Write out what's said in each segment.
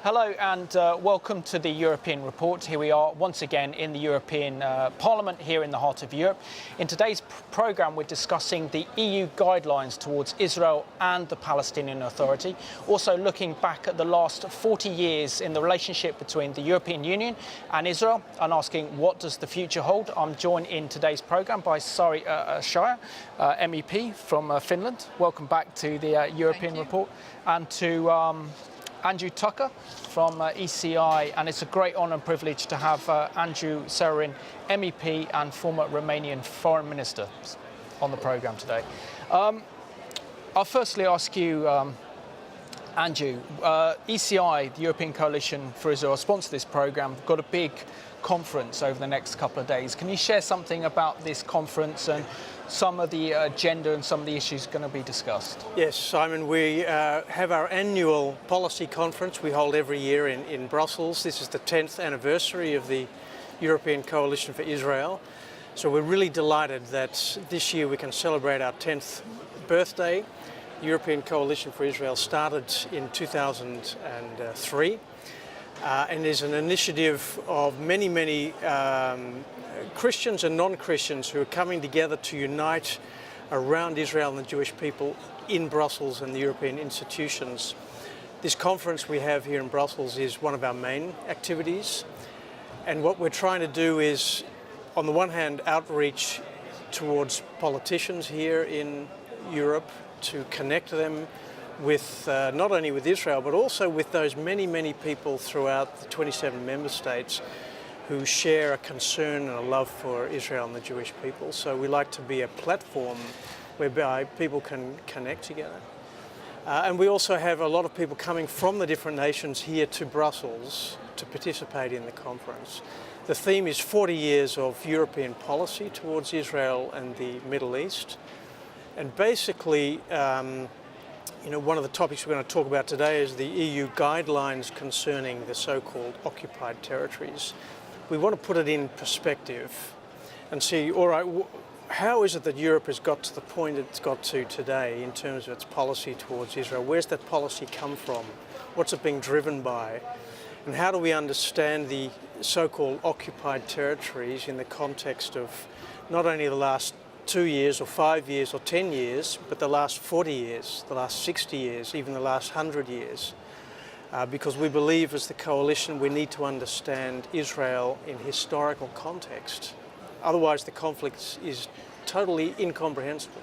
Hello and welcome to the European Report. Here we are once again in the European Parliament here in the heart of Europe. In today's programme we're discussing the EU guidelines towards Israel and the Palestinian Authority. Also looking back at the last 40 years in the relationship between the European Union and Israel and asking what does the future hold. I'm joined in today's programme by Sari Essayah, MEP from Finland. Welcome back to the European Report. And to Andrew Tucker from ECI, and it's a great honour and privilege to have Andrew Serin, MEP and former Romanian Foreign Minister on the programme today. I'll firstly ask you, Andrew, ECI, the European Coalition for Israel, sponsor this programme, got a big conference over the next couple of days. Can you share something about this conference and some of the agenda and some of the issues going to be discussed? Yes, Simon, we have our annual policy conference we hold every year in Brussels. This is the 10th anniversary of the European Coalition for Israel. So we're really delighted that this year we can celebrate our 10th birthday. The European Coalition for Israel started in 2003 and is an initiative of many Christians and non-Christians who are coming together to unite around Israel and the Jewish people in Brussels and the European institutions. This conference we have here in Brussels is one of our main activities, and what we're trying to do is, on the one hand, outreach towards politicians here in Europe to connect them with not only with Israel but also with those many people throughout the 27 member states who share a concern and a love for Israel and the Jewish people. So we like to be a platform whereby people can connect together. And we also have a lot of people coming from the different nations here to Brussels to participate in the conference. The theme is 40 years of European policy towards Israel and the Middle East. And basically, one of the topics we're going to talk about today is the EU guidelines concerning the so-called occupied territories. We want to put it in perspective and see, all right, how is it that Europe has got to the point it's got to today in terms of its policy towards Israel? Where's that policy come from? What's it being driven by? And how do we understand the so-called occupied territories in the context of not only the last 2 years or 5 years or 10 years, but the last 40 years, the last 60 years, even the last 100 years? Because we believe as the coalition we need to understand Israel in historical context. Otherwise the conflict is totally incomprehensible.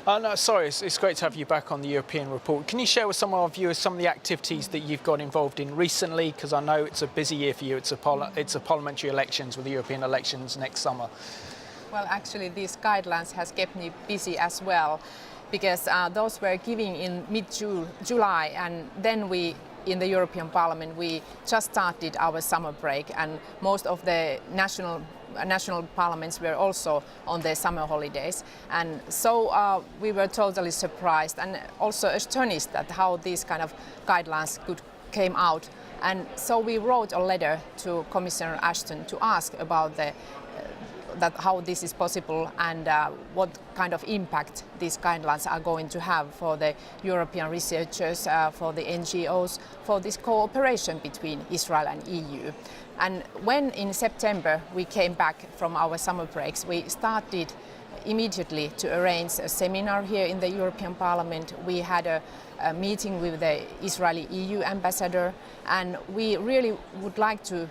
No, sorry, it's great to have you back on the European Report. Can you share with some of our viewers some of the activities that you've got involved in recently? Because I know it's a busy year for you. It's a parliamentary elections with the European elections next summer. Well, actually, these guidelines has kept me busy as well, because those were given in mid-July, and then we, in the European Parliament, we just started our summer break, and most of the national parliaments were also on their summer holidays, and so we were totally surprised and also astonished at how these kind of guidelines came out, and so we wrote a letter to Commissioner Ashton to ask about how this is possible and what kind of impact these guidelines are going to have for the European researchers, for the NGOs, for this cooperation between Israel and EU. And when in September we came back from our summer breaks, we started immediately to arrange a seminar here in the European Parliament. We had a meeting with the Israeli EU ambassador, and we really would like to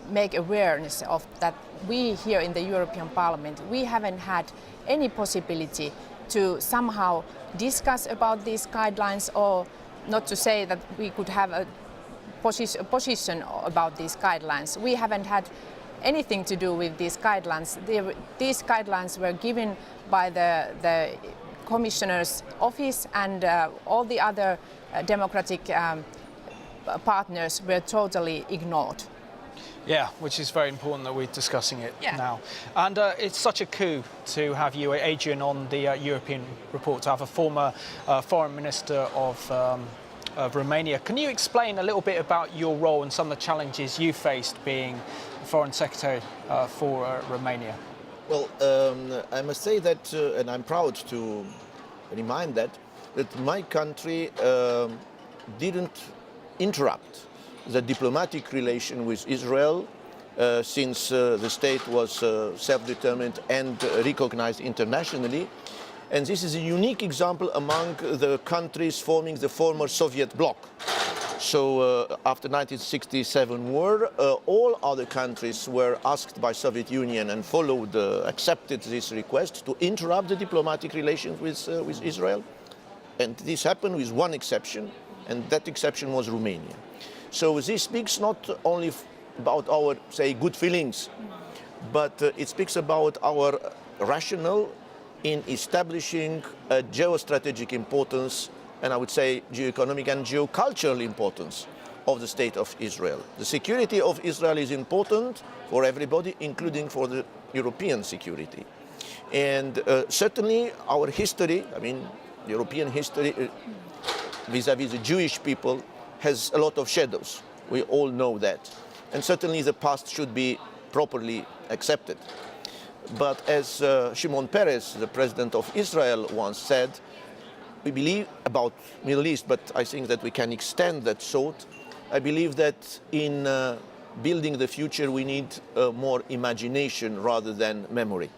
make awareness of that we here in the European Parliament, we haven't had any possibility to somehow discuss about these guidelines, or not to say that we could have a position about these guidelines. We haven't had anything to do with these guidelines. These guidelines were given by the Commissioner's office, and all the other democratic partners were totally ignored. Yeah, which is very important that we're discussing it now. And it's such a coup to have you, Adrian, on the European Report, to have a former Foreign Minister of Romania. Can you explain a little bit about your role and some of the challenges you faced being Foreign Secretary for Romania? Well, I must say that, and I'm proud to remind that my country didn't interrupt the diplomatic relation with Israel since the state was self-determined and recognized internationally. And this is a unique example among the countries forming the former Soviet bloc. So after 1967 war, all other countries were asked by Soviet Union and followed, accepted this request to interrupt the diplomatic relations with Israel. And this happened with one exception, and that exception was Romania. So this speaks not only about our, say, good feelings, but it speaks about our rationale in establishing a geostrategic importance, and I would say geoeconomic and geocultural importance of the state of Israel. The security of Israel is important for everybody, including for the European security. And certainly our history, I mean, European history vis-à-vis the Jewish people has a lot of shadows. We all know that. And certainly the past should be properly accepted. But as Shimon Peres, the president of Israel, once said, we believe about Middle East, but I think that we can extend that thought. I believe that in building the future, we need more imagination rather than memory.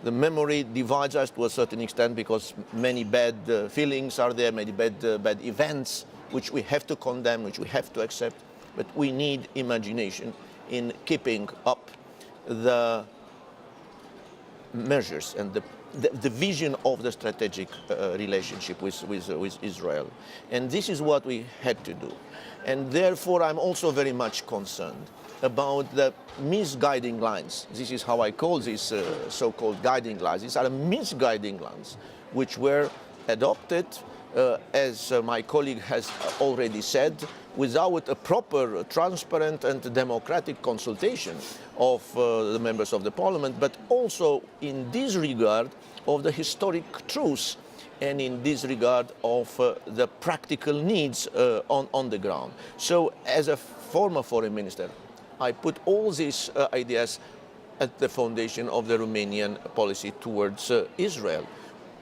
The memory divides us to a certain extent because many bad feelings are there, many bad events, which we have to condemn, which we have to accept. But we need imagination in keeping up the measures and the vision of the strategic relationship with Israel. And this is what we had to do. And therefore, I'm also very much concerned about the misguiding lines. This is how I call these so-called guiding lines. These are misguiding lines which were adopted, as my colleague has already said, without a proper, transparent and democratic consultation of the members of the parliament, but also in disregard of the historic truths and in disregard of the practical needs on the ground. So as a former foreign minister, I put all these ideas at the foundation of the Romanian policy towards Israel.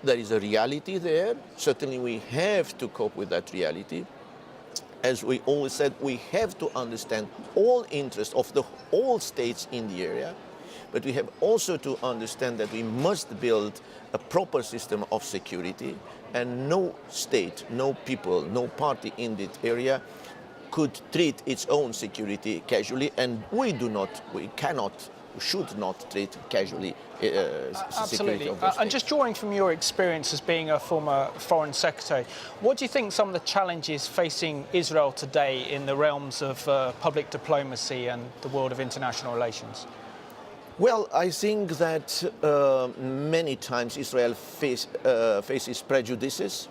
There is a reality there. Certainly we have to cope with that reality. As we always said, we have to understand all interests of all states in the area, but we have also to understand that we must build a proper system of security, and no state, no people, no party in that area could treat its own security casually, and we cannot, should not treat casually security of the state. And just drawing from your experience as being a former foreign secretary, what do you think some of the challenges facing Israel today in the realms of public diplomacy and the world of international relations? Well, I think that many times Israel faces prejudices.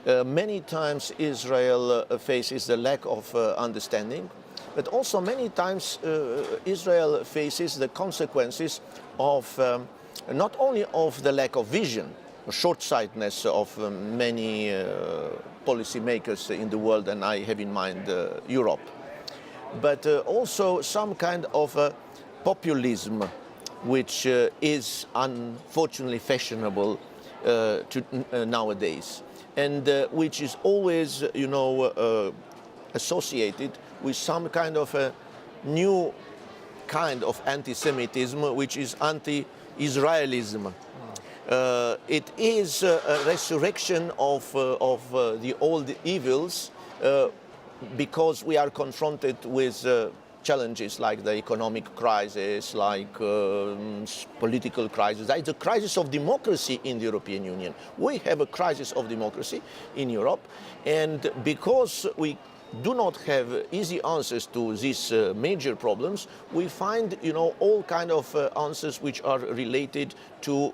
Many times Israel faces the lack of understanding. But also many times Israel faces the consequences of not only of the lack of vision, short-sightedness of many policymakers in the world, and I have in mind Europe, but also some kind of populism, which is unfortunately fashionable nowadays, and which is always, associated with some kind of a new kind of anti-Semitism, which is anti-Israelism. It is a resurrection of the old evils because we are confronted with challenges like the economic crisis, like political crisis. It's a crisis of democracy in the European Union. We have a crisis of democracy in Europe, and because we do not have easy answers to these major problems, we find, all kind of answers which are related to,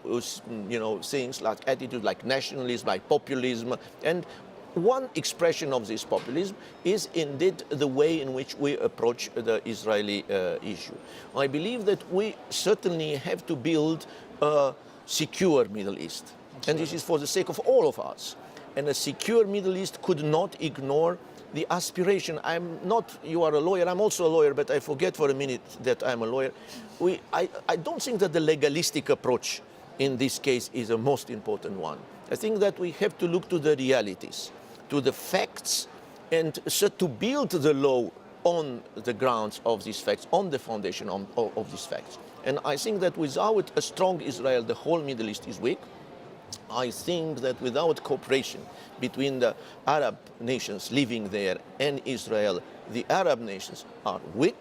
things like attitude, like nationalism, like populism. And one expression of this populism is indeed the way in which we approach the Israeli issue. I believe that we certainly have to build a secure Middle East. And this is for the sake of all of us. And a secure Middle East could not ignore the aspiration. You are a lawyer, I'm also a lawyer, but I forget for a minute that I'm a lawyer. I don't think that the legalistic approach in this case is the most important one. I think that we have to look to the realities, to the facts, and so to build the law on the grounds of these facts, on the foundation of these facts. And I think that without a strong Israel, the whole Middle East is weak. I think that without cooperation between the Arab nations living there and Israel, the Arab nations are weak.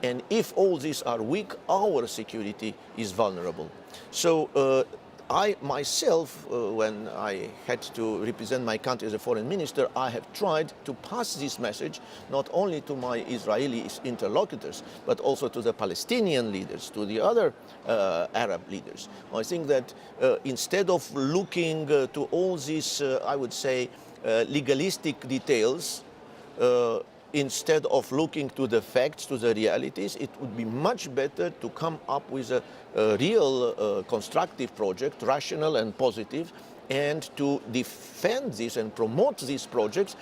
And if all these are weak, our security is vulnerable. So I myself, when I had to represent my country as a foreign minister, I have tried to pass this message not only to my Israeli interlocutors, but also to the Palestinian leaders, to the other Arab leaders. I think that instead of looking to all these, I would say, legalistic details, instead of looking to the facts, to the realities, it would be much better to come up with a real constructive project, rational and positive, and to defend this and promote these projects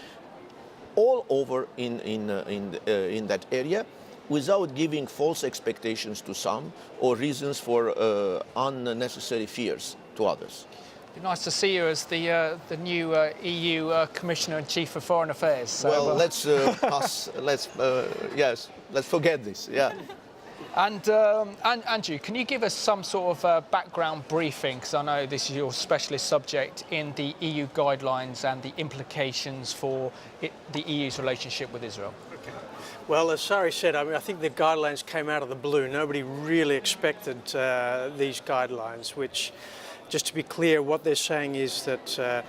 all over in that area without giving false expectations to some or reasons for unnecessary fears to others. Nice to see you as the new EU Commissioner-in-Chief for Foreign Affairs. So, well, let's pass. Let's forget this. Yeah. And Andrew, can you give us some sort of background briefing? Because I know this is your specialist subject in the EU guidelines and the implications for the EU's relationship with Israel. Okay. Well, as Sari said, I think the guidelines came out of the blue. Nobody really expected these guidelines, which, just to be clear, what they're saying is that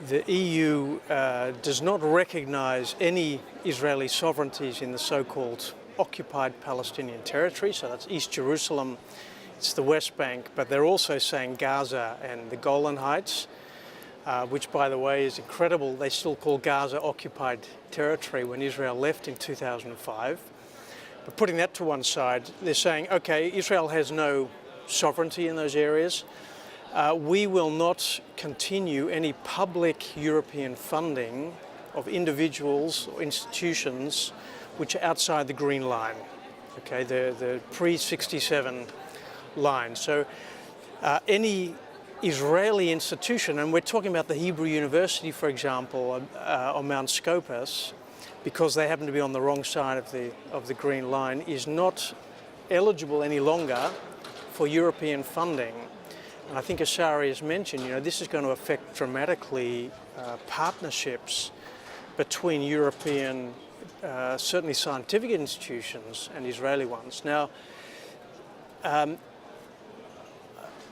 the EU does not recognize any Israeli sovereignties in the so-called occupied Palestinian territory. So that's East Jerusalem, it's the West Bank, but they're also saying Gaza and the Golan Heights, which, by the way, is incredible. They still call Gaza occupied territory when Israel left in 2005. But putting that to one side, they're saying, okay, Israel has no sovereignty in those areas. We will not continue any public European funding of individuals or institutions which are outside the Green Line, okay, the pre-67 line. So any Israeli institution, and we're talking about the Hebrew University, for example, on Mount Scopus, because they happen to be on the wrong side of the Green Line, is not eligible any longer for European funding. And I think, as Sari has mentioned, this is going to affect dramatically partnerships between European, certainly scientific institutions and Israeli ones. Now,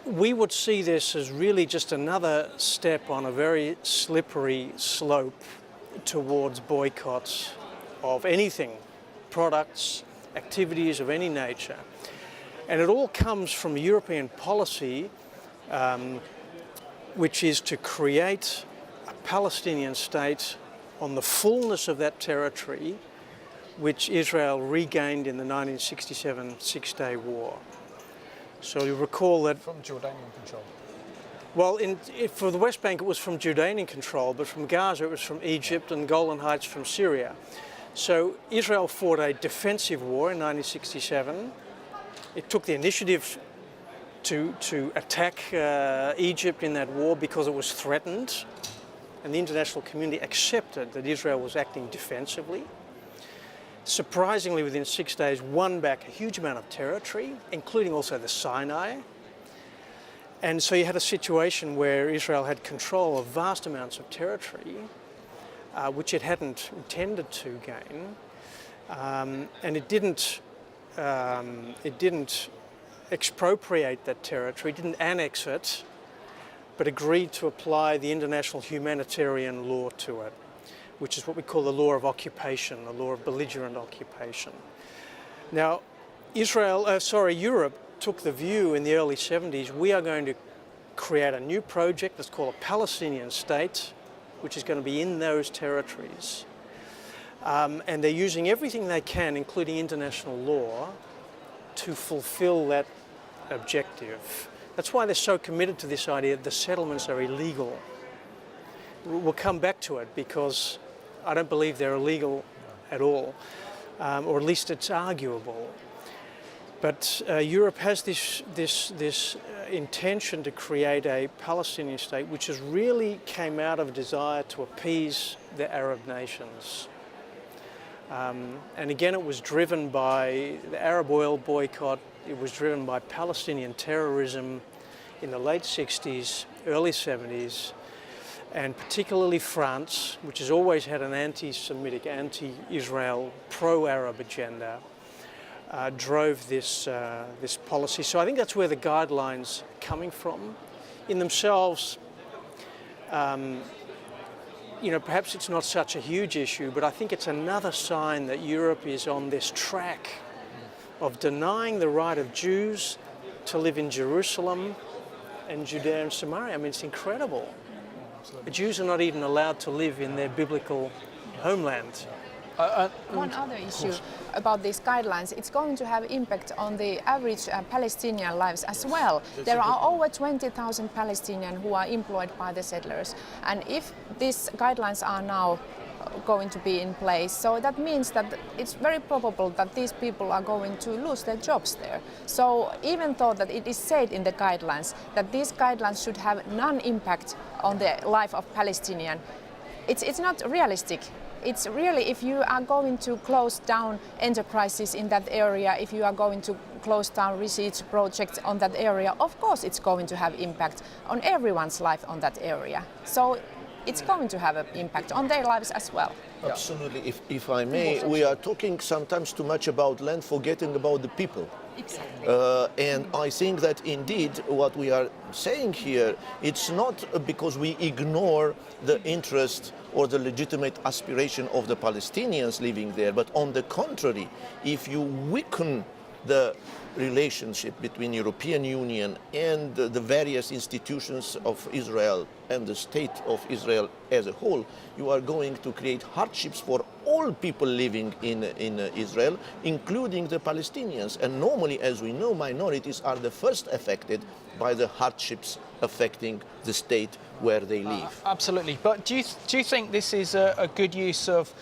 we would see this as really just another step on a very slippery slope towards boycotts of anything, products, activities of any nature. And it all comes from a European policy which is to create a Palestinian state on the fullness of that territory which Israel regained in the 1967 Six-Day War. So you recall that... From Jordanian control. Well, for the West Bank it was from Jordanian control, but from Gaza it was from Egypt and Golan Heights from Syria. So Israel fought a defensive war in 1967. It took the initiative to attack Egypt in that war because it was threatened, and the international community accepted that Israel was acting defensively. Surprisingly, within 6 days, won back a huge amount of territory, including also the Sinai. And so you had a situation where Israel had control of vast amounts of territory, which it hadn't intended to gain, and it didn't expropriate that territory, didn't annex it, but agreed to apply the international humanitarian law to it, which is what we call the law of occupation, the law of belligerent occupation. Now, Europe took the view in the early 70s, we are going to create a new project that's called a Palestinian state, which is going to be in those territories. And they're using everything they can, including international law, to fulfill that objective. That's why they're so committed to this idea that the settlements are illegal. We'll come back to it because I don't believe they're illegal at all, or at least it's arguable. But Europe has this intention to create a Palestinian state, which has really came out of a desire to appease the Arab nations. And again, it was driven by the Arab oil boycott. It was driven by Palestinian terrorism in the late 60s, early 70s, and particularly France, which has always had an anti-Semitic, anti-Israel, pro-Arab agenda, drove this policy. So I think that's where the guidelines are coming from. In themselves, perhaps it's not such a huge issue, but I think it's another sign that Europe is on this track of denying the right of Jews to live in Jerusalem and Judea and Samaria. I mean, it's incredible. The Jews are not even allowed to live in their biblical homeland. One other issue about these guidelines, it's going to have impact on the average Palestinian lives as well. There are over 20,000 Palestinians who are employed by the settlers, and if these guidelines are now going to be in place, so that means that it's very probable that these people are going to lose their jobs there. So even though that it is said in the guidelines that these guidelines should have non-impact on the life of Palestinian, it's not realistic. It's really, if you are going to close down enterprises in that area, if you are going to close down research projects on that area, of course it's going to have impact on everyone's life on that area. So it's going to have an impact on their lives as well. Absolutely. If I may, we are talking sometimes too much about land, forgetting about the people. Exactly. And I think that indeed what we are saying here, it's not because we ignore the interest or the legitimate aspiration of the Palestinians living there, but on the contrary, if you weaken the relationship between European Union and the various institutions of Israel and the state of Israel as a whole, you are going to create hardships for all people living in Israel, including the Palestinians. And normally, as we know, minorities are the first affected by the hardships affecting the state where they live. Absolutely. But do you think this is a good use of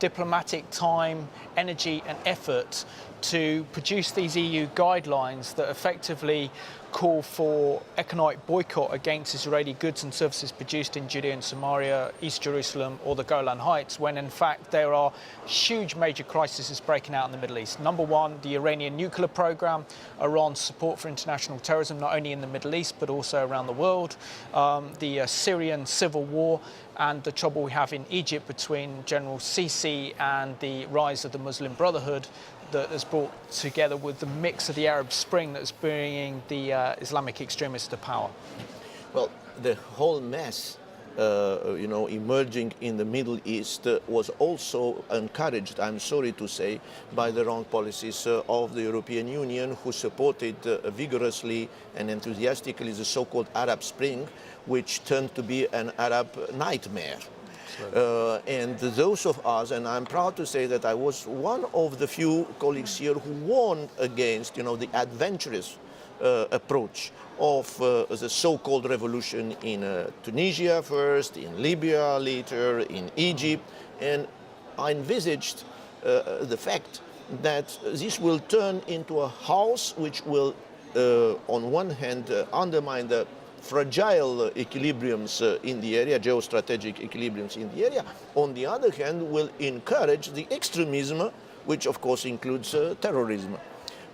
diplomatic time, energy and effort to produce these EU guidelines that effectively call for economic boycott against Israeli goods and services produced in Judea and Samaria, East Jerusalem or the Golan Heights, when in fact there are huge major crises breaking out in the Middle East? Number one, the Iranian nuclear program, Iran's support for international terrorism, not only in the Middle East but also around the world, the Syrian civil war, and the trouble we have in Egypt between General Sisi and the rise of the Muslim Brotherhood that has brought together with the mix of the Arab Spring that's bringing the Islamic extremists to power. Well, the whole mess, emerging in the Middle East was also encouraged, I'm sorry to say, by the wrong policies of the European Union, who supported vigorously and enthusiastically the so-called Arab Spring, which turned to be an Arab nightmare. And those of us, and I'm proud to say that I was one of the few colleagues here who warned against, the adventurous approach of the so-called revolution in Tunisia first, in Libya later, in Egypt, and I envisaged the fact that this will turn into a house which will, on one hand, undermine the fragile equilibriums in the area, geostrategic equilibriums in the area. On the other hand, will encourage the extremism, which of course includes terrorism.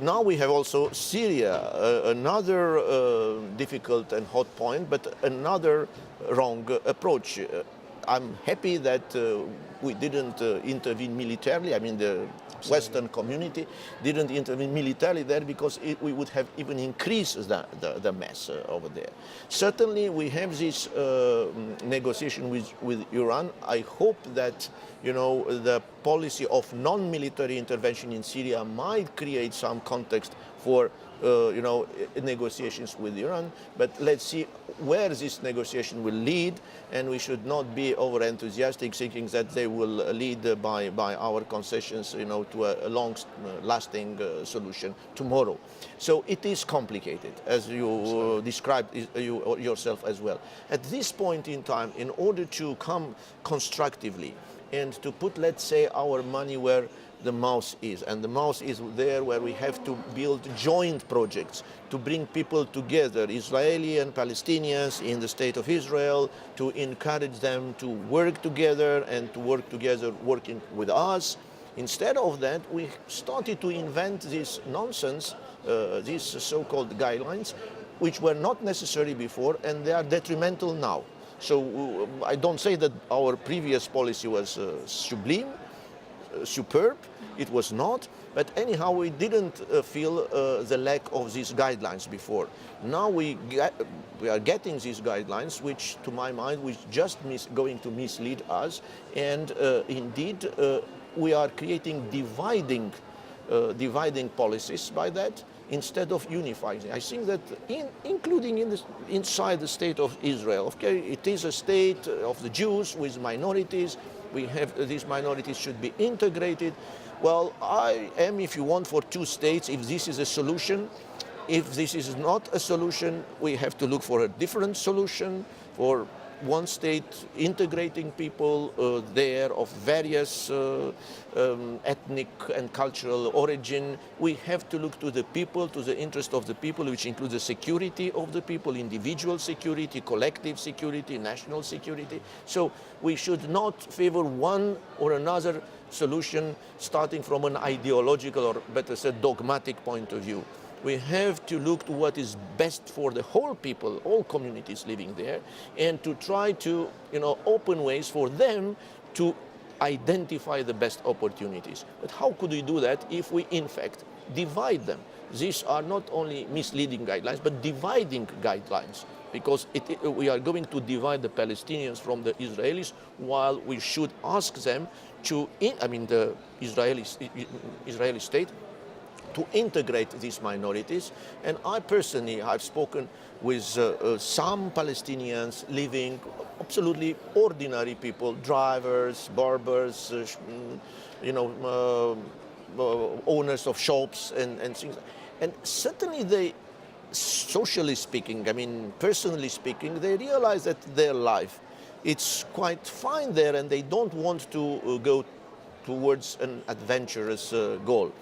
Now we have also Syria, another difficult and hot point, but another wrong approach. I'm happy that we didn't intervene militarily. I mean, the Western community didn't intervene militarily there because we would have even increased the mess over there. Certainly, we have this negotiation with Iran. I hope that the policy of non-military intervention in Syria might create some context for negotiations with Iran, but let's see where this negotiation will lead, and we should not be over-enthusiastic thinking that they will lead by our concessions, to a long-lasting solution tomorrow. So it is complicated, as you described yourself as well. At this point in time, in order to come constructively and to put, let's say, our money where the mouse is. And the mouse is there where we have to build joint projects to bring people together, Israeli and Palestinians in the State of Israel, to encourage them to work together and to work together working with us. Instead of that, we started to invent this nonsense, these so-called guidelines, which were not necessary before, and they are detrimental now. So I don't say that our previous policy was sublime, superb. It was not. But anyhow, we didn't feel the lack of these guidelines before. Now we are getting these guidelines, which, to my mind, was just going to mislead us. And indeed, we are creating dividing policies by that, instead of unifying. I think that including inside the state of Israel, okay, it is a state of the Jews with minorities. We have these minorities should be integrated. Well, I am, if you want, for two states, if this is a solution. If this is not a solution, we have to look for a different solution, for one state integrating people there of various ethnic and cultural origin. We have to look to the people, to the interest of the people, which includes the security of the people, individual security, collective security, national security. So we should not favor one or another solution starting from an ideological, or better said, dogmatic point of view. We have to look to what is best for the whole people, all communities living there, and to try to, open ways for them to identify the best opportunities. But how could we do that if we, in fact, divide them? These are not only misleading guidelines, but dividing guidelines, because we are going to divide the Palestinians from the Israelis, while we should ask them to, the Israeli state, to integrate these minorities. And I personally have spoken with some Palestinians living, absolutely ordinary people, drivers, barbers, owners of shops and things. And certainly they, socially speaking, personally speaking, they realize that their life, it's quite fine there, and they don't want to go towards an adventurous goal.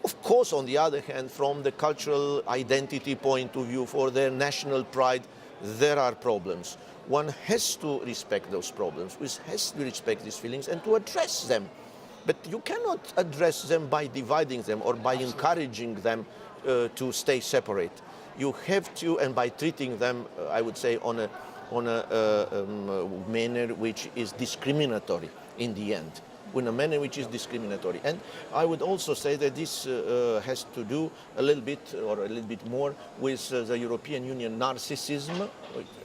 Of course, on the other hand, from the cultural identity point of view, for their national pride, there are problems. One has to respect those problems, one has to respect these feelings and to address them. But you cannot address them by dividing them or by encouraging them to stay separate. You have to, and by treating them, I would say, on a manner which is discriminatory in the end. In a manner which is discriminatory. And I would also say that this has to do a little bit more with the European Union narcissism,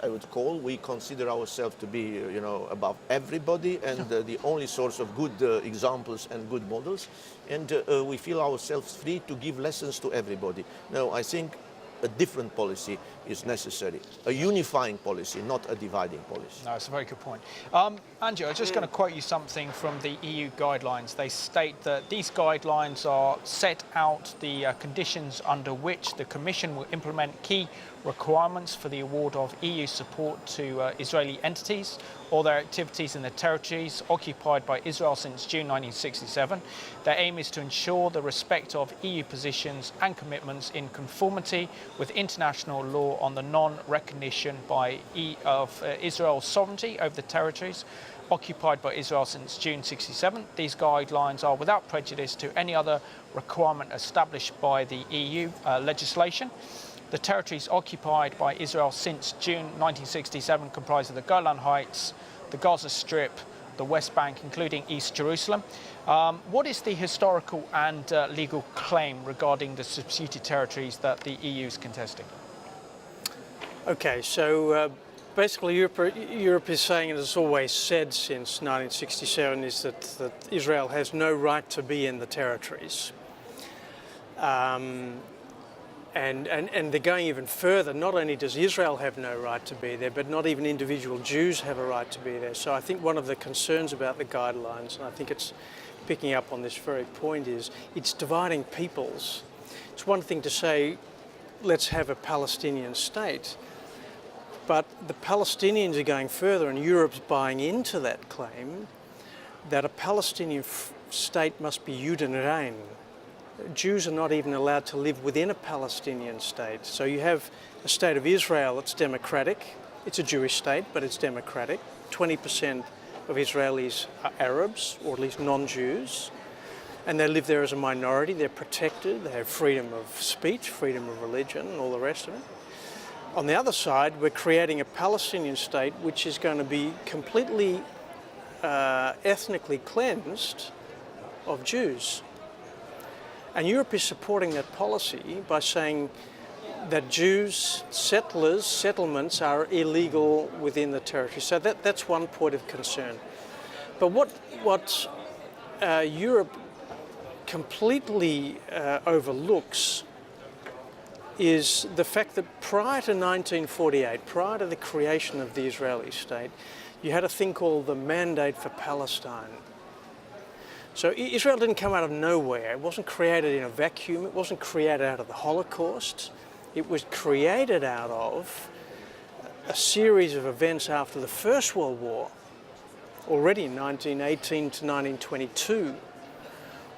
I would call. We consider ourselves to be, above everybody and the only source of good examples and good models. And we feel ourselves free to give lessons to everybody. No, I think a different policy is necessary, a unifying policy, not a dividing policy. No, it's a very good point. Angie, I'm just going to quote you something from the EU guidelines. They state that these guidelines are set out the conditions under which the Commission will implement key requirements for the award of EU support to Israeli entities or their activities in the territories occupied by Israel since June 1967. Their aim is to ensure the respect of EU positions and commitments in conformity with international law on the non-recognition of Israel's sovereignty over the territories occupied by Israel since June 1967. These guidelines are without prejudice to any other requirement established by the EU legislation. The territories occupied by Israel since June 1967 comprise of the Golan Heights, the Gaza Strip, the West Bank, including East Jerusalem. What is the historical and legal claim regarding the disputed territories that the EU is contesting? Okay, so basically Europe is saying, and it's always said since 1967, is that Israel has no right to be in the territories. And they're going even further. Not only does Israel have no right to be there, but not even individual Jews have a right to be there. So I think one of the concerns about the guidelines, and I think it's picking up on this very point, is it's dividing peoples. It's one thing to say, let's have a Palestinian state, but the Palestinians are going further, and Europe's buying into that claim that a Palestinian state must be Yud and Rein. Jews are not even allowed to live within a Palestinian state. So you have a state of Israel that's democratic. It's a Jewish state, but it's democratic. 20% of Israelis are Arabs, or at least non-Jews, and they live there as a minority. They're protected. They have freedom of speech, freedom of religion, and all the rest of it. On the other side, we're creating a Palestinian state which is going to be completely ethnically cleansed of Jews. And Europe is supporting that policy by saying that Jews, settlements are illegal within the territory. So that's one point of concern. But what Europe completely overlooks is the fact that prior to 1948, prior to the creation of the Israeli state, you had a thing called the Mandate for Palestine. So Israel didn't come out of nowhere. It wasn't created in a vacuum. It wasn't created out of the Holocaust. It was created out of a series of events after the First World War, already in 1918 to 1922,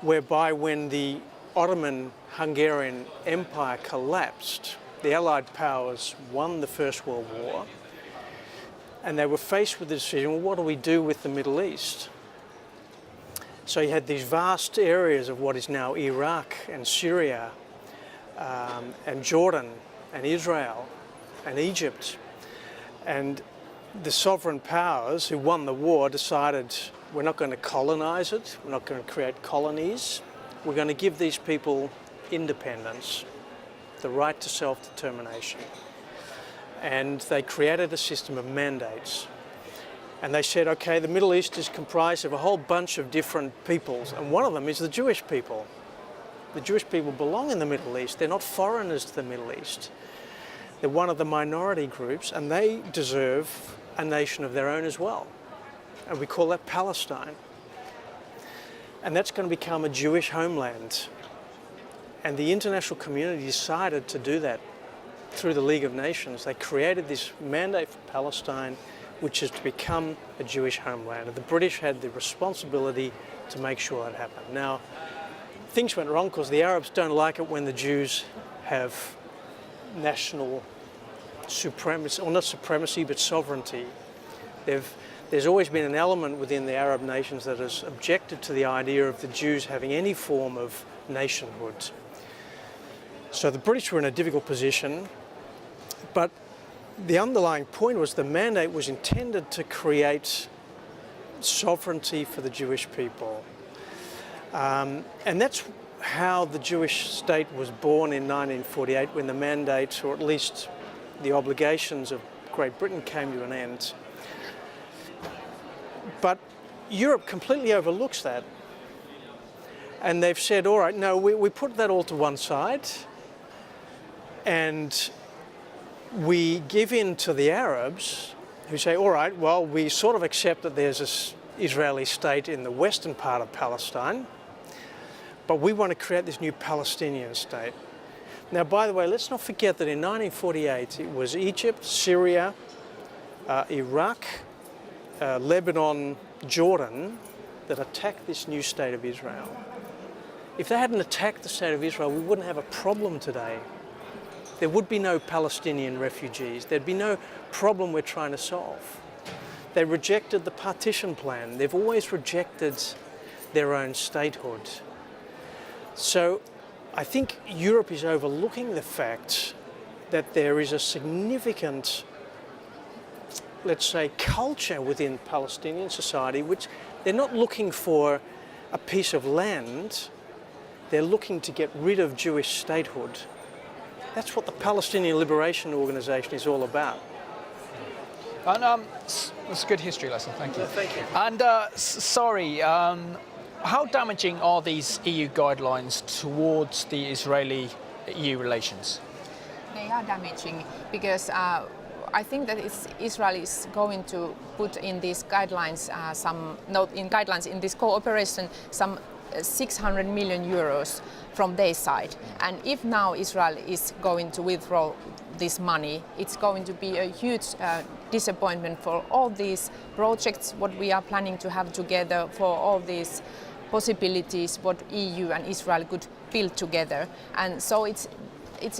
whereby when the Ottoman-Hungarian Empire collapsed, the Allied powers won the First World War, and they were faced with the decision, well, what do we do with the Middle East? So you had these vast areas of what is now Iraq and Syria and Jordan and Israel and Egypt. And the sovereign powers who won the war decided we're not going to colonize it, we're not going to create colonies, we're going to give these people independence, the right to self-determination. And they created a system of mandates. And they said, okay, the Middle East is comprised of a whole bunch of different peoples, and one of them is the Jewish people. The Jewish people belong in the Middle East. They're not foreigners to the Middle East. They're one of the minority groups, and they deserve a nation of their own as well. And we call that Palestine. And that's going to become a Jewish homeland. And the international community decided to do that through the League of Nations. They created this mandate for Palestine, which is to become a Jewish homeland. And the British had the responsibility to make sure that happened. Now, things went wrong because the Arabs don't like it when the Jews have national supremacy, or not supremacy, but sovereignty. There's always been an element within the Arab nations that has objected to the idea of the Jews having any form of nationhood. So the British were in a difficult position, but the underlying point was the mandate was intended to create sovereignty for the Jewish people. And that's how the Jewish state was born in 1948, when the mandate, or at least the obligations of Great Britain, came to an end. But Europe completely overlooks that. And they've said, all right, no, we put that all to one side, and we give in to the Arabs, who say, all right, well, we sort of accept that there's this Israeli state in the western part of Palestine, but we want to create this new Palestinian state. Now, by the way, let's not forget that in 1948, it was Egypt, Syria, Iraq, Lebanon, Jordan that attacked this new state of Israel. If they hadn't attacked the state of Israel, we wouldn't have a problem today. There would be no Palestinian refugees. There'd be no problem we're trying to solve. They rejected the partition plan. They've always rejected their own statehood. So I think Europe is overlooking the fact that there is a significant, let's say, culture within Palestinian society, which they're not looking for a piece of land. They're looking to get rid of Jewish statehood. That's what the Palestinian Liberation Organization is all about. And that's a good history lesson, thank you. Thank you. And how damaging are these EU guidelines towards the Israeli-EU relations? They are damaging because I think that Israel is going to put in these guidelines, in this cooperation, some 600 million euros from their side. And if now Israel is going to withdraw this money, it's going to be a huge disappointment for all these projects, what we are planning to have together, for all these possibilities what EU and Israel could build together. And so it's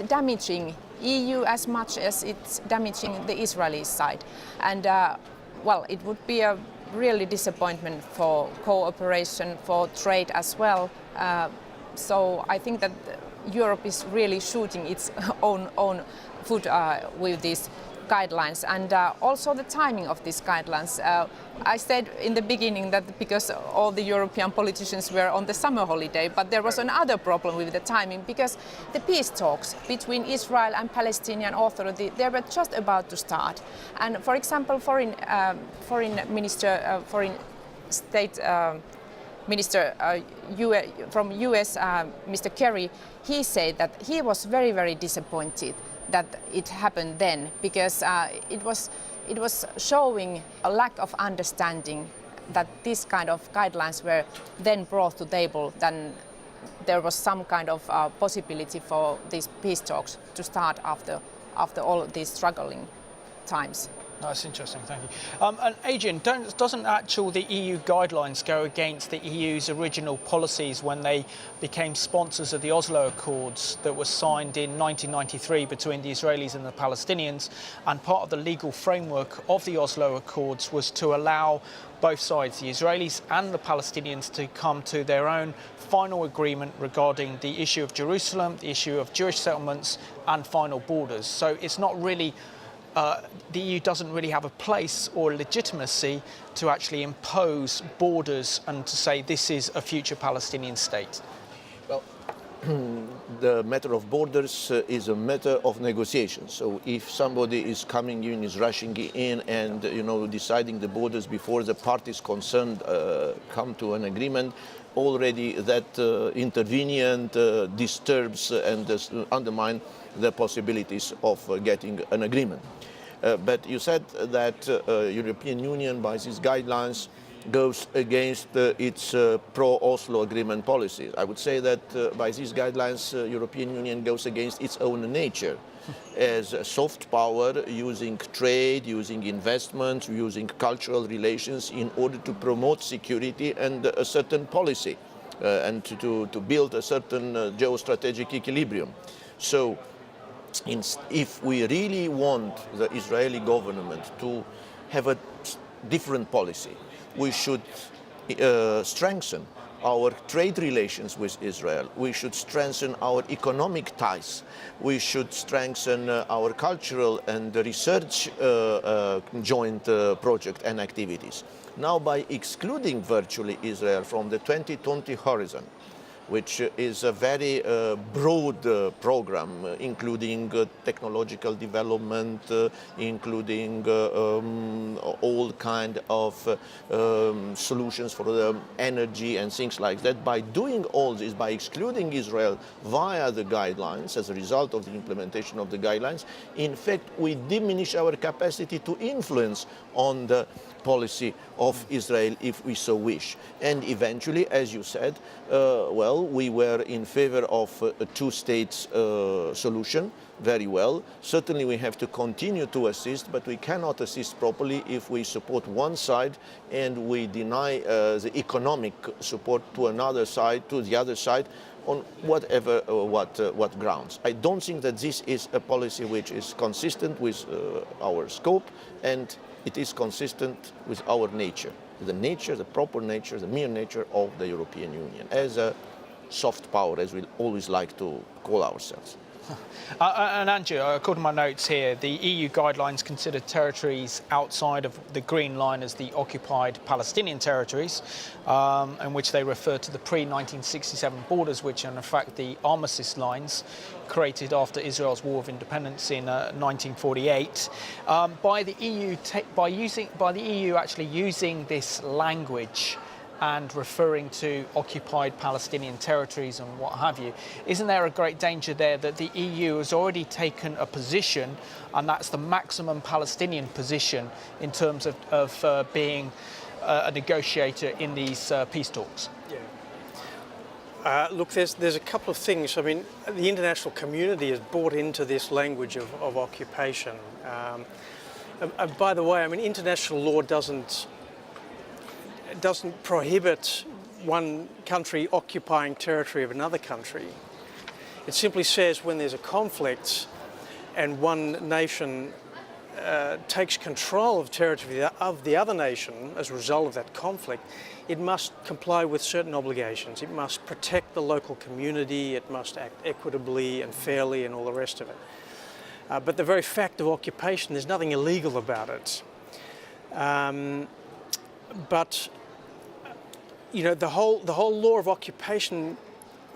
damaging EU as much as it's damaging the Israeli side. And well, it would be a really disappointment for cooperation, for trade as well. So I think that Europe is really shooting its own foot with these guidelines, and also the timing of these guidelines. I said in the beginning that because all the European politicians were on the summer holiday, but there was another problem with the timing, because the peace talks between Israel and Palestinian Authority, they were just about to start. And for example, foreign state minister from US, Mr. Kerry, he said that he was very, very disappointed that it happened then, because it was showing a lack of understanding that these kind of guidelines were then brought to the table. Then there was some kind of possibility for these peace talks to start after all of these struggling times. That's interesting, thank you. And Adrian, doesn't the EU guidelines go against the EU's original policies when they became sponsors of the Oslo Accords that were signed in 1993 between the Israelis and the Palestinians? And part of the legal framework of the Oslo Accords was to allow both sides, the Israelis and the Palestinians, to come to their own final agreement regarding the issue of Jerusalem, the issue of Jewish settlements and final borders. So it's not really the EU doesn't really have a place or legitimacy to actually impose borders and to say this is a future Palestinian state. Well, the matter of borders is a matter of negotiation. So if somebody is coming in, is rushing in and deciding the borders before the parties concerned come to an agreement, already that intervenient disturbs and undermines the possibilities of getting an agreement. But you said that European Union, by these guidelines, goes against its pro-Oslo agreement policy. I would say that by these guidelines, European Union goes against its own nature as a soft power, using trade, using investment, using cultural relations in order to promote security and a certain policy and to build a certain geostrategic equilibrium. So if we really want the Israeli government to have a different policy, we should strengthen our trade relations with Israel. We should strengthen our economic ties. We should strengthen our cultural and research joint project and activities. Now, by excluding virtually Israel from the 2020 horizon, which is a very broad program, including technological development, including all kind of solutions for the energy and things like that. By doing all this, by excluding Israel via the guidelines, as a result of the implementation of the guidelines, in fact, we diminish our capacity to influence on the policy of Israel if we so wish. And eventually, as you said, we were in favor of a two-state solution, very well. Certainly we have to continue to assist, but we cannot assist properly if we support one side and we deny the economic support to another side, to the other side, on whatever what grounds. I don't think that this is a policy which is consistent with our scope, and it is consistent with our nature, the proper nature, the mere nature of the European Union, as a soft power, as we always like to call ourselves. And Andrew, according to my notes here, the EU guidelines consider territories outside of the Green Line as the occupied Palestinian territories, in which they refer to the pre-1967 borders, which are in fact the armistice lines created after Israel's War of Independence in 1948. By the EU actually using this language and referring to occupied Palestinian territories and what have you, isn't there a great danger there that the EU has already taken a position, and that's the maximum Palestinian position in terms of being a negotiator in these peace talks? Yeah. Look, there's a couple of things. I mean, the international community has bought into this language of occupation. By the way, I mean, international law doesn't prohibit one country occupying territory of another country. It simply says when there's a conflict and one nation takes control of territory of the other nation as a result of that conflict, it must comply with certain obligations. It must protect the local community, it must act equitably and fairly and all the rest of it. But the very fact of occupation, there's nothing illegal about it. But you know, the whole law of occupation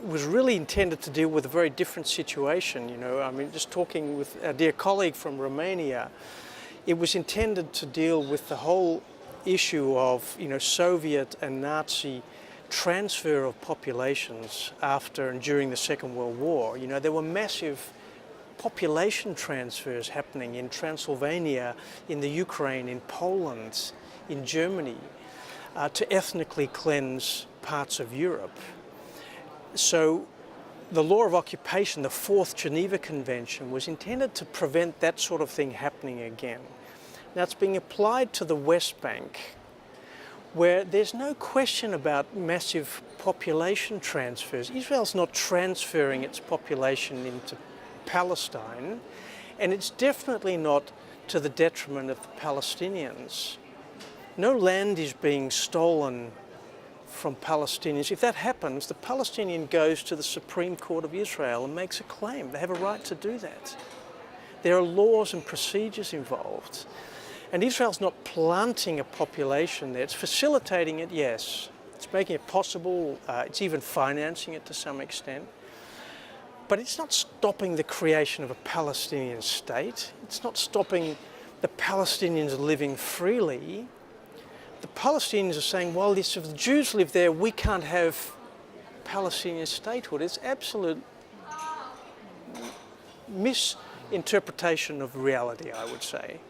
was really intended to deal with a very different situation. You know, I mean, just talking with a dear colleague from Romania, it was intended to deal with the whole issue of, you know, Soviet and Nazi transfer of populations after and during the Second World War. You know, there were massive population transfers happening in Transylvania, in the Ukraine, in Poland, in Germany, to ethnically cleanse parts of Europe. So the law of occupation, the Fourth Geneva Convention, was intended to prevent that sort of thing happening again. Now it's being applied to the West Bank, where there's no question about massive population transfers. Israel's not transferring its population into Palestine, and it's definitely not to the detriment of the Palestinians. No land is being stolen from Palestinians. If that happens, the Palestinian goes to the Supreme Court of Israel and makes a claim. They have a right to do that. There are laws and procedures involved. And Israel's not planting a population there. It's facilitating it, yes. It's making it possible. It's even financing it to some extent. But it's not stopping the creation of a Palestinian state. It's not stopping the Palestinians living freely. The Palestinians are saying, well, if the Jews live there, we can't have Palestinian statehood. It's absolute misinterpretation of reality, I would say.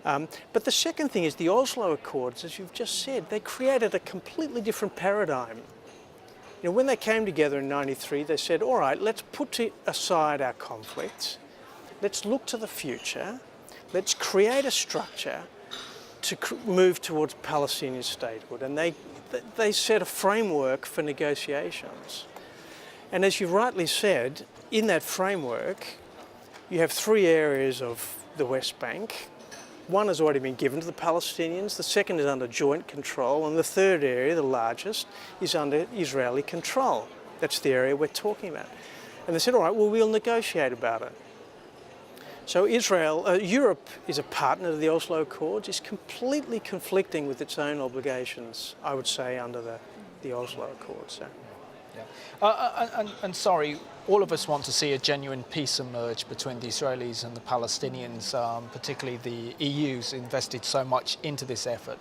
But the second thing is the Oslo Accords, as you've just said, they created a completely different paradigm. You know, when they came together in '93, they said, all right, let's put aside our conflicts. Let's look to the future. Let's create a structure to move towards Palestinian statehood. And they set a framework for negotiations. And as you rightly said, in that framework, you have three areas of the West Bank. One has already been given to the Palestinians, the second is under joint control, and the third area, the largest, is under Israeli control. That's the area we're talking about. And they said, all right, well, we'll negotiate about it. So Europe is a partner of the Oslo Accords, is completely conflicting with its own obligations, I would say, under the Oslo Accords. So. Yeah. And sorry, all of us want to see a genuine peace emerge between the Israelis and the Palestinians, particularly the EU's invested so much into this effort.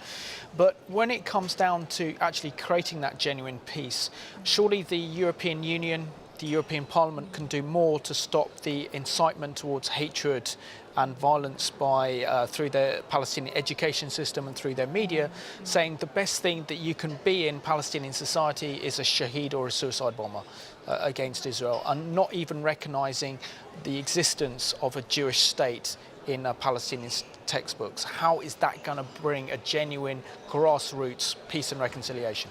But when it comes down to actually creating that genuine peace, surely the European Union, the European Parliament can do more to stop the incitement towards hatred and violence through the Palestinian education system and through their media, saying the best thing that you can be in Palestinian society is a shaheed or a suicide bomber against Israel, and not even recognising the existence of a Jewish state in Palestinian textbooks. How is that going to bring a genuine grassroots peace and reconciliation?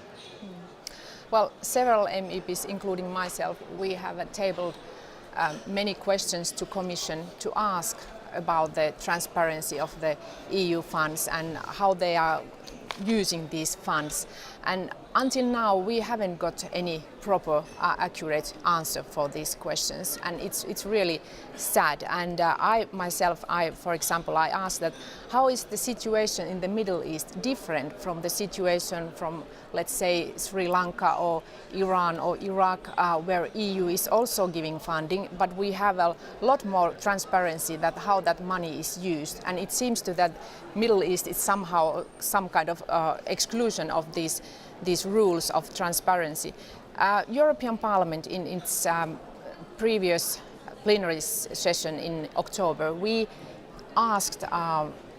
Well, several MEPs, including myself, we have tabled many questions to Commission to ask about the transparency of the EU funds and how they are using these funds. And until now, we haven't got any proper, accurate answer for these questions, and it's really sad. And for example, I asked that how is the situation in the Middle East different from the situation from, let's say, Sri Lanka or Iran or Iraq, where EU is also giving funding, but we have a lot more transparency that how that money is used. And it seems to that Middle East is somehow some kind of exclusion of these rules of transparency. European Parliament in its previous plenary session in October, we asked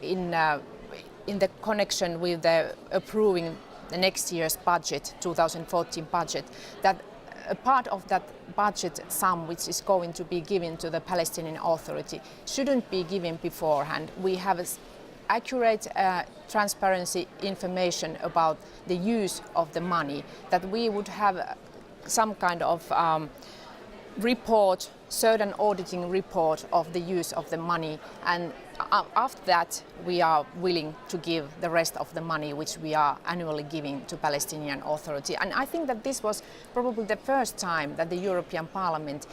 in the connection with the approving the next year's budget, 2014 budget, that a part of that budget sum which is going to be given to the Palestinian Authority shouldn't be given beforehand. We have accurate, transparency information about the use of the money, that we would have some kind of report, certain auditing report of the use of the money, and after that we are willing to give the rest of the money which we are annually giving to Palestinian Authority. And I think that this was probably the first time that the European Parliament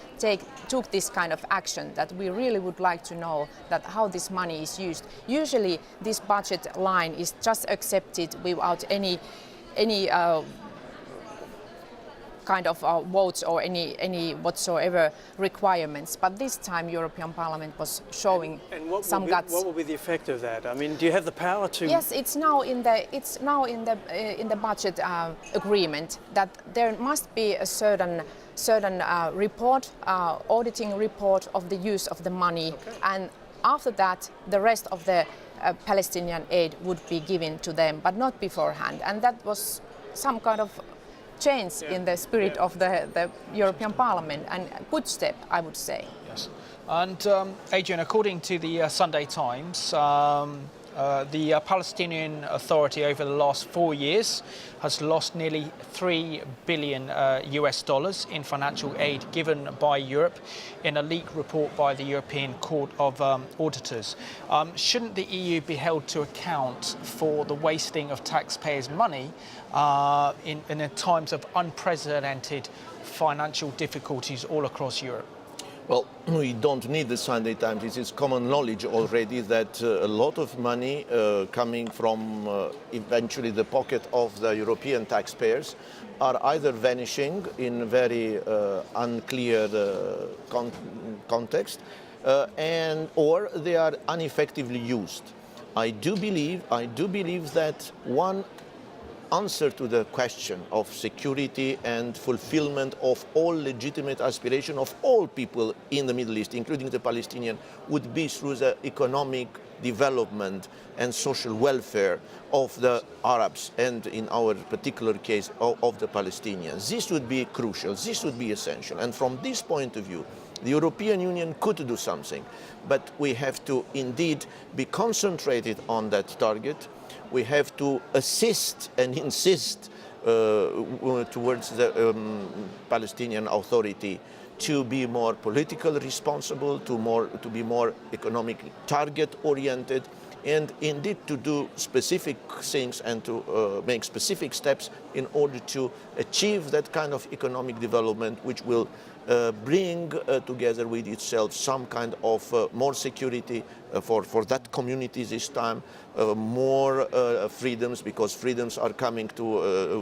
took this kind of action, that we really would like to know that how this money is used. Usually this budget line is just accepted without any kind of votes or any whatsoever requirements, but this time European Parliament was showing some guts. What will be the effect of that? I mean, do you have the power to? Yes, it's now in the budget agreement that there must be a certain report, auditing report of the use of the money, and after that the rest of the Palestinian aid would be given to them, but not beforehand, and that was some kind of change in the spirit of the European Parliament, and a good step, I would say. Yes. And Adrian, according to the Sunday Times, the Palestinian Authority over the last 4 years has lost nearly $3 billion US dollars in financial aid given by Europe in a leaked report by the European Court of Auditors. Shouldn't the EU be held to account for the wasting of taxpayers' money in times of unprecedented financial difficulties all across Europe? Well, we don't need the Sunday Times. It is common knowledge already that a lot of money coming from eventually the pocket of the European taxpayers are either vanishing in very unclear context or they are ineffectively used. I do believe that one answer to the question of security and fulfillment of all legitimate aspiration of all people in the Middle East, including the Palestinian, would be through the economic development and social welfare of the Arabs, and in our particular case of the Palestinians. This would be crucial, this would be essential, and from this point of view the European Union could do something, but we have to indeed be concentrated on that target. We have to assist and insist towards the Palestinian Authority to be more politically responsible, to be more economic target-oriented, and indeed to do specific things and to make specific steps in order to achieve that kind of economic development which will bring together with itself some kind of more security for that community this time, more freedoms, because freedoms are coming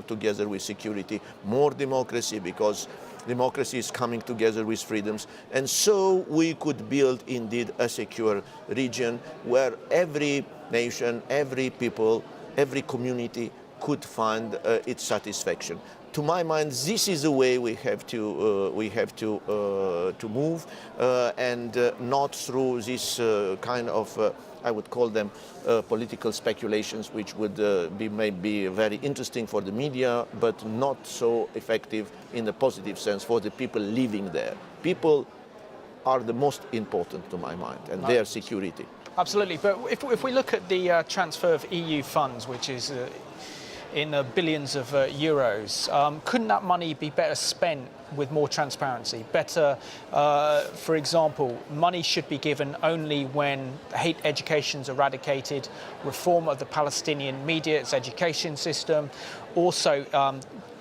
together with security, more democracy because democracy is coming together with freedoms, and so we could build indeed a secure region where every nation, every people, every community could find its satisfaction. To my mind, this is the way we have to move, and not through this kind of I would call them political speculations, which would be maybe very interesting for the media, but not so effective in the positive sense for the people living there. People are the most important to my mind, and their security. Absolutely, but if we look at the transfer of EU funds, which is in billions of euros, couldn't that money be better spent with more transparency? Better, for example, money should be given only when hate education is eradicated, reform of the Palestinian media, its education system, also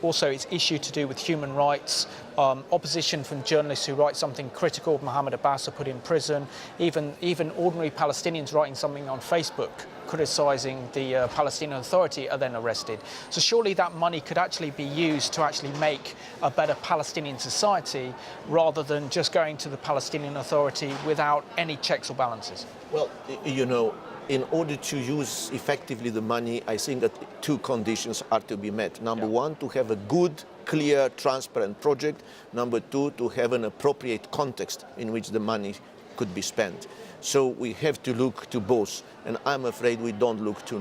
its issue to do with human rights, opposition from journalists who write something critical of Mahmoud Abbas are put in prison, even ordinary Palestinians writing something on Facebook criticising the Palestinian Authority are then arrested. So surely that money could actually be used to actually make a better Palestinian society rather than just going to the Palestinian Authority without any checks or balances. Well, you know, in order to use effectively the money, I think that two conditions are to be met. Number one, to have a good, clear, transparent project. Number two, to have an appropriate context in which the money could be spent. So we have to look to both, and I'm afraid we don't look to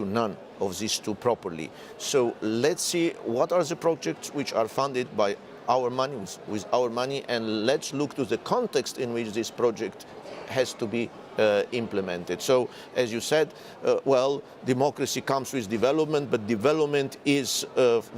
none of these two properly. So let's see what are the projects which are funded by our money, with our money, and let's look to the context in which this project has to be implemented. So, as you said, well, democracy comes with development, but development is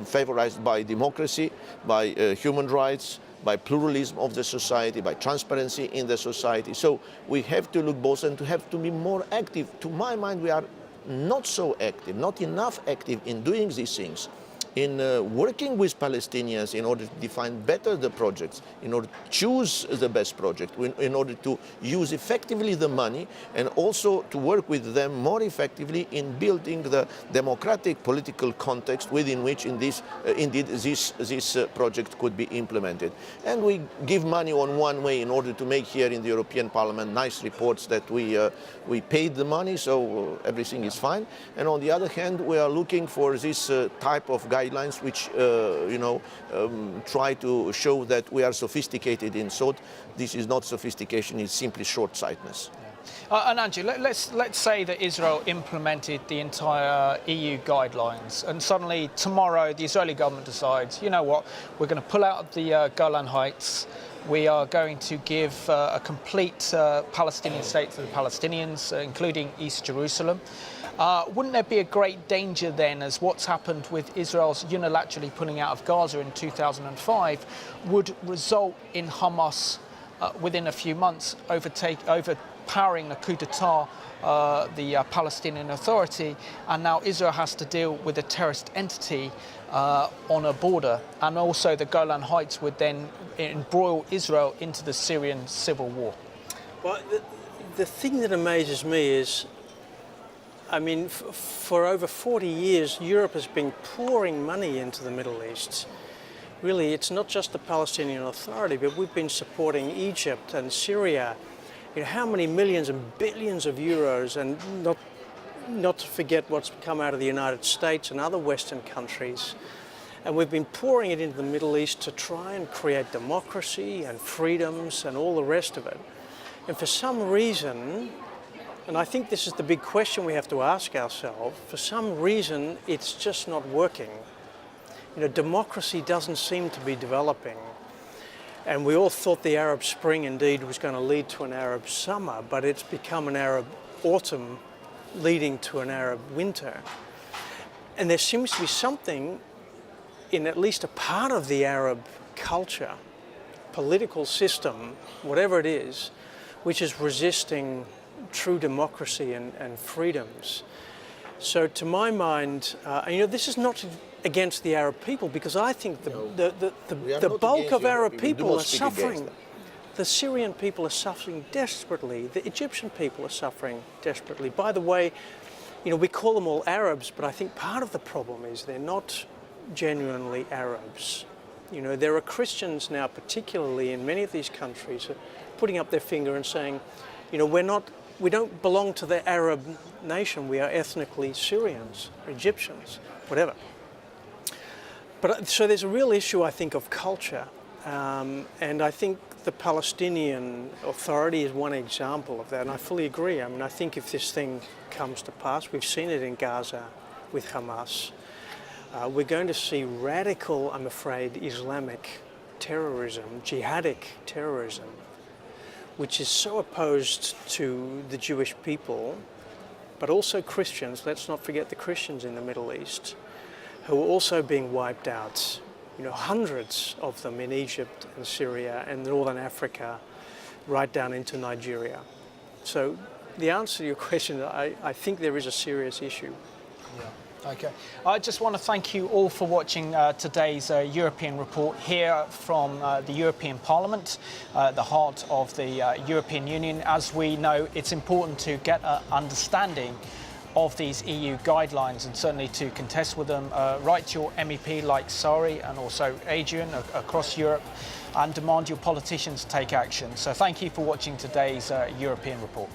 favorized by democracy, by human rights, by pluralism of the society, by transparency in the society. So we have to look both and to have to be more active. To my mind, we are not so active, not enough active in doing these things, in working with Palestinians in order to define better the projects, in order to choose the best project, in order to use effectively the money, and also to work with them more effectively in building the democratic political context within which indeed this project could be implemented. And we give money on one way in order to make here in the European Parliament nice reports that we paid the money, so everything is fine. And on the other hand, we are looking for this type of guidelines which try to show that we are sophisticated in thought. This is not sophistication, it's simply short-sightedness. And Andrew, let's say that Israel implemented the entire EU guidelines, and suddenly tomorrow the Israeli government decides, you know what, we're going to pull out of the Golan Heights. We are going to give a complete Palestinian state to the Palestinians, including East Jerusalem. Wouldn't there be a great danger then, as what's happened with Israel's unilaterally pulling out of Gaza in 2005 would result in Hamas within a few months overpowering a coup d'etat the Palestinian Authority, and now Israel has to deal with a terrorist entity on a border, and also the Golan Heights would then embroil Israel into the Syrian civil war? Well, the thing that amazes me is, I mean, for over 40 years, Europe has been pouring money into the Middle East. Really, it's not just the Palestinian Authority, but we've been supporting Egypt and Syria. You know, how many millions and billions of euros, and not to forget what's come out of the United States and other Western countries. And we've been pouring it into the Middle East to try and create democracy and freedoms and all the rest of it. And for some reason, and I think this is the big question we have to ask ourselves, for some reason it's just not working. You know, democracy doesn't seem to be developing. And we all thought the Arab Spring indeed was going to lead to an Arab summer, but it's become an Arab autumn leading to an Arab winter. And there seems to be something in at least a part of the Arab culture, political system, whatever it is, which is resisting true democracy and freedoms. So to my mind, you know, this is not against the Arab people, because I think the bulk of Arab people are suffering. The Syrian people are suffering desperately. The Egyptian people are suffering desperately. By the way, you know, we call them all Arabs, but I think part of the problem is they're not genuinely Arabs. You know, there are Christians now, particularly in many of these countries, putting up their finger and saying, you know, we don't belong to the Arab nation. We are ethnically Syrians, Egyptians, whatever. But so there's a real issue, I think, of culture, and I think the Palestinian Authority is one example of that, and I fully agree. I mean, I think if this thing comes to pass, we've seen it in Gaza with Hamas, we're going to see radical, I'm afraid, Islamic terrorism, jihadic terrorism, which is so opposed to the Jewish people, but also Christians. Let's not forget the Christians in the Middle East, who are also being wiped out. You know, hundreds of them in Egypt and Syria and Northern Africa, right down into Nigeria. So the answer to your question, I think there is a serious issue. Yeah. Okay. I just want to thank you all for watching today's European report here from the European Parliament, the heart of the European Union. As we know, it's important to get an understanding of these EU guidelines and certainly to contest with them. Write to your MEP like Sari and also Adrian across Europe and demand your politicians take action. So thank you for watching today's European report.